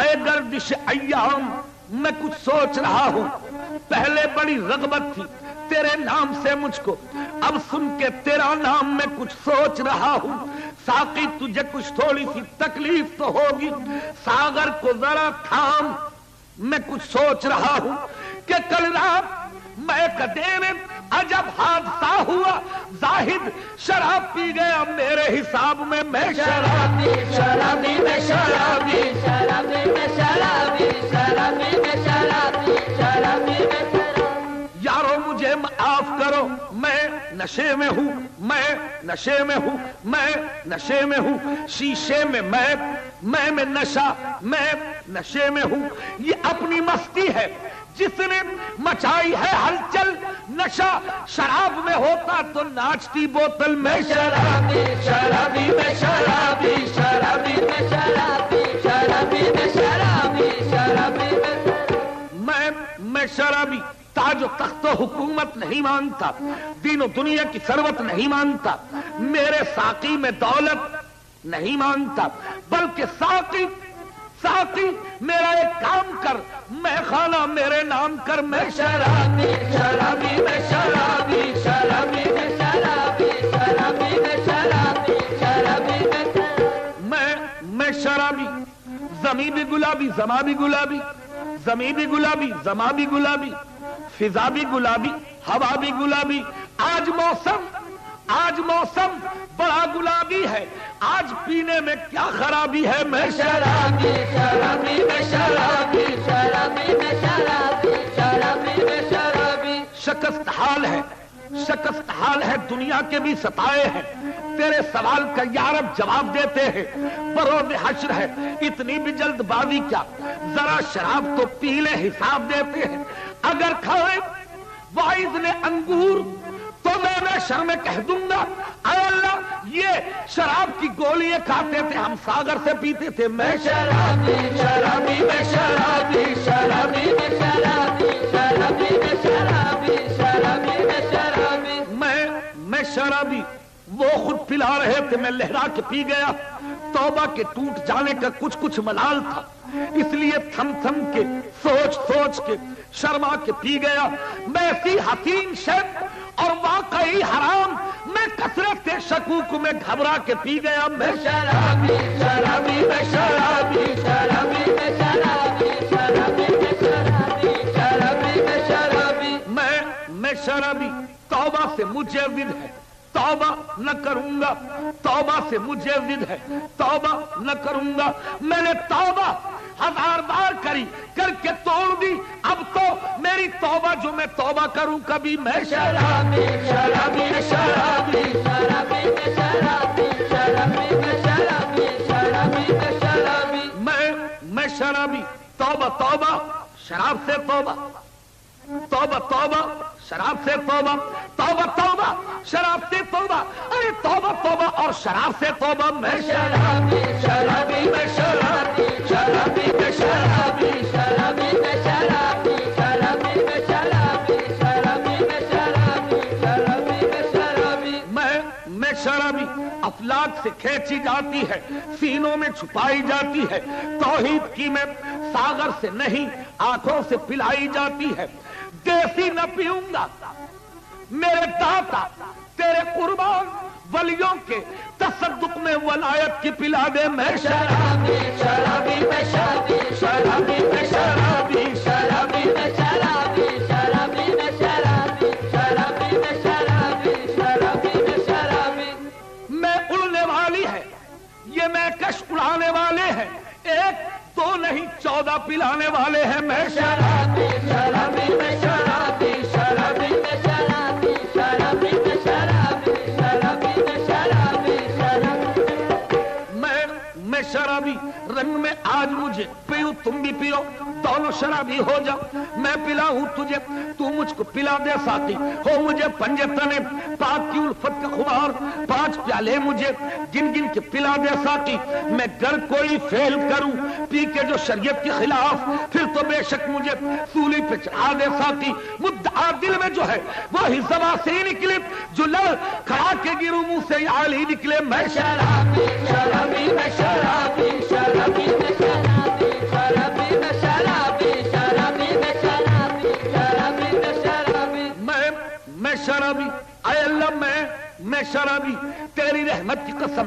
اے گردش ایام میں کچھ سوچ رہا ہوں، پہلے بڑی رغبت تھی تیرے نام سے مجھ کو، اب سن کے تیرا نام میں کچھ سوچ رہا ہوں۔ ساقی تجھے کچھ تھوڑی سی تکلیف تو ہوگی، ساغر کو ذرا تھام، میں کچھ سوچ رہا ہوں کہ کل رات میں کدے میں عجب حادثہ ہوا، زاہد شراب پی گیا میرے حساب میں، میں شرابی شرابی میں شرابی شرابی میں شرابی شرابی میں شرابی شرابی میں یارو مجھے معاف کرو، میں نشے میں ہوں، میں نشے میں ہوں، میں نشے میں ہوں، شیشے میں میں نشہ، میں نشے میں ہوں، یہ اپنی مستی ہے جس نے مچائی ہے ہلچل، نشہ شراب میں ہوتا تو ناچتی بوتل میں شرابی شرابی میں شرابی شرابی میں شرابی شرابی میں شرابی شرابی میں شرابی، تاج و تخت و حکومت نہیں مانتا، دین و دنیا کی ثروت نہیں مانتا، میرے ساقی میں دولت نہیں مانتا، بلکہ ساقی میرا ایک کام کر، میں خانہ میرے نام کر، میں شرابی شرابی میں شرابی شرابی میں شرابی شرابی میں شرابی شرابی میں شرابی، زمین بھی گلابی زما بھی گلابی، زمین بھی گلابی زما بھی گلابی، فضا بھی گلابی ہوا بھی گلابی، آج موسم بڑا گلابی ہے، آج پینے میں کیا خرابی ہے، میں شرابی شرابی میں شرابی شرابی میں شرابی شرابی میں شرابی، شکست حال ہے دنیا کے بھی ستائے ہیں، تیرے سوال کا یارب جواب دیتے ہیں، بروز حشر ہے اتنی بھی جلد بازی کیا، ذرا شراب تو پی لے حساب دیتے ہیں، اگر کھائے وائز نے انگور تو میں شرم کہہ دوں گا، اے اللہ یہ شراب کی گولیاں کھاتے تھے ہم ساگر سے پیتے تھے، میں شرابی شرابی میں شرابی شرابی میں شرابی شرابی میں شرابی شرابی میں شرابی میں شرابی، وہ خود پلا رہے تھے میں لہرا کے پی گیا، توبہ کے ٹوٹ جانے کا کچھ ملال تھا، اس لیے تھم کے سوچ کے شرما کے پی گیا، میں ایسی حسین شب اور واقعی حرام میں کثرت شکوک میں گھبرا کے پی گیا، میں شرابی شرابی میں شرابی شرابی میں شرابی شرابی میں شرابی شرابی میں شرابی میں شرابی، توبہ سے مجھے ود ہے توبہ نہ کروں گا، توبہ سے مجھے ضد ہے توبہ نہ کروں گا، میں نے توبہ 1000 بار کر کے توڑ دی، اب تو میری توبہ جو میں توبہ کروں کبھی، میں شرابی شرابی شرابی شرابی شرابی شرابی شرابی شرابی شرابی میں شرابی، توبہ شراب سے توبہ شراب سے توبہ شراب سے توبہ، ارے توبہ اور شراب سے توبہ، میں شرابی شرابی میں شرابی شرابی میں شرابی شرابی میں شرابی شرابی میں شرابی شرابی میں شرابی شرابی میں شرابی میں شرابی، افلاک سے کھینچی جاتی ہے سینوں میں چھپائی جاتی ہے، توحید کی میں ساغر سے نہیں آنکھوں سے پلائی جاتی ہے، دیسی نہ پیوں گا میرے داتا تیرے قربان ولیوں کے تصدق میں ولایت کی پلا دے، میں شرابی شرابی میں شرابی شرابی میں شرابی شرابی میں شرابی شرابی میں شرابی شرابی میں شرابی شرابی میں شرابی، میں اڑنے والی ہے یہ میں کش اڑانے والے ہیں، 1 2 نہیں 14 پلانے والے ہیں، میں شرابی شرابی میں شرابی شرابی میں شرابی شرابی میں شرابی شرابی میں شرابی میں شرابی، رنگ میں آج مجھے پیو تم بھی پیو، دونوں شرابی ہو جاؤ، میں پلاؤں تجھے تو مجھ کو پلا دے، ساقی ہو مجھے پنجے تنے پاک کی الفت کا خمار، 5 پیالے مجھے گن کے پلا دے، ساقی میں گر کوئی فیل کروں پی کے جو شریعت کے خلاف، پھر تو بے شک مجھے سولی پہ چڑھا دے، ساقی مدعا دل میں جو ہے وہی زبان سے ہی نکلے، جو لڑ کھڑا کے گروں منہ سے عالی نکلے، میں شرابی شرابی میں شرابی شرابی میں شرابی شرابی، اے اللہ میں شرابی، تیری رحمت کی قسم